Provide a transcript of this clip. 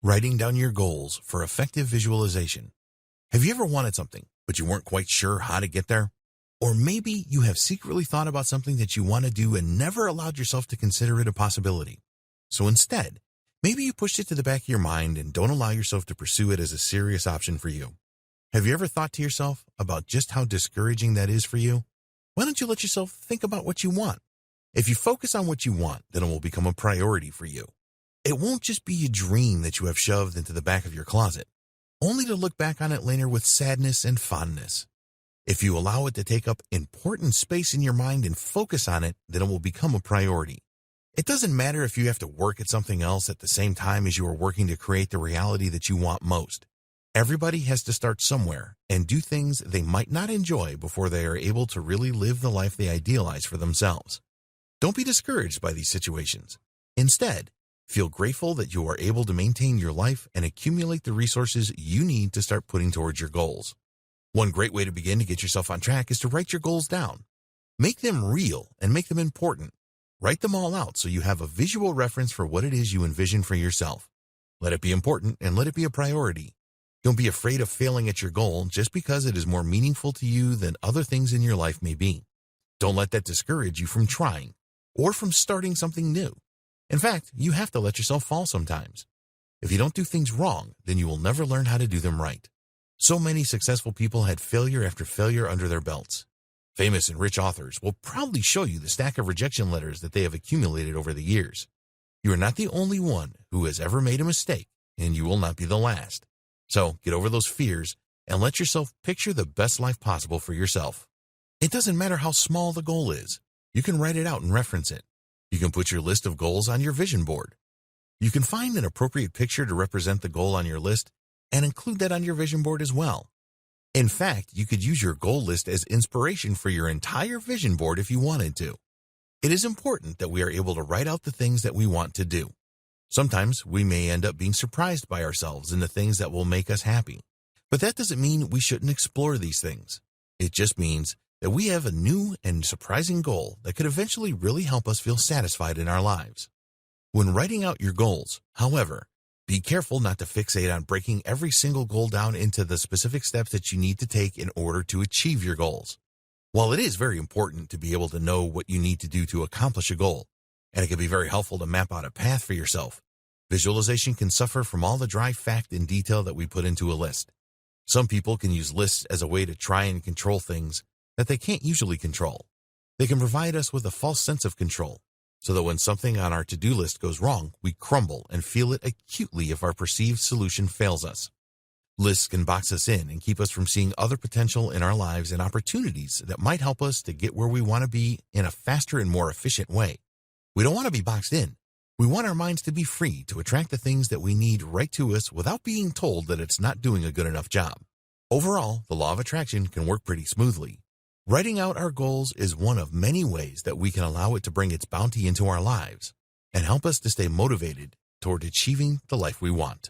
Writing down your goals for effective visualization. Have you ever wanted something, but you weren't quite sure how to get there? Or maybe you have secretly thought about something that you want to do and never allowed yourself to consider it a possibility. So instead, maybe you pushed it to the back of your mind and don't allow yourself to pursue it as a serious option for you. Have you ever thought to yourself about just how discouraging that is for you? Why don't you let yourself think about what you want? If you focus on what you want, then it will become a priority for you. It won't just be a dream that you have shoved into the back of your closet, only to look back on it later with sadness and fondness. If you allow it to take up important space in your mind and focus on it, then it will become a priority. It doesn't matter if you have to work at something else at the same time as you are working to create the reality that you want most. Everybody has to start somewhere and do things they might not enjoy before they are able to really live the life they idealize for themselves. Don't be discouraged by these situations. Instead, feel grateful that you are able to maintain your life and accumulate the resources you need to start putting towards your goals. One great way to begin to get yourself on track is to write your goals down. Make them real and make them important. Write them all out so you have a visual reference for what it is you envision for yourself. Let it be important and let it be a priority. Don't be afraid of failing at your goal just because it is more meaningful to you than other things in your life may be. Don't let that discourage you from trying or from starting something new. In fact, you have to let yourself fall sometimes. If you don't do things wrong, then you will never learn how to do them right. So many successful people had failure after failure under their belts. Famous and rich authors will proudly show you the stack of rejection letters that they have accumulated over the years. You are not the only one who has ever made a mistake, and you will not be the last. So get over those fears and let yourself picture the best life possible for yourself. It doesn't matter how small the goal is. You can write it out and reference it. You can put your list of goals on your vision board. You can find an appropriate picture to represent the goal on your list and include that on your vision board as well. In fact, you could use your goal list as inspiration for your entire vision board if you wanted to. It is important that we are able to write out the things that we want to do. Sometimes we may end up being surprised by ourselves in the things that will make us happy. But that doesn't mean we shouldn't explore these things. It just means that we have a new and surprising goal that could eventually really help us feel satisfied in our lives. When writing out your goals, however, be careful not to fixate on breaking every single goal down into the specific steps that you need to take in order to achieve your goals. While it is very important to be able to know what you need to do to accomplish a goal, and it can be very helpful to map out a path for yourself, visualization can suffer from all the dry fact and detail that we put into a list. Some people can use lists as a way to try and control things that they can't usually control. They can provide us with a false sense of control, so that when something on our to-do list goes wrong, we crumble and feel it acutely if our perceived solution fails us. Lists can box us in and keep us from seeing other potential in our lives and opportunities that might help us to get where we want to be in a faster and more efficient way. We don't want to be boxed in. We want our minds to be free to attract the things that we need right to us without being told that it's not doing a good enough job. Overall, the law of attraction can work pretty smoothly. Writing out our goals is one of many ways that we can allow it to bring its bounty into our lives and help us to stay motivated toward achieving the life we want.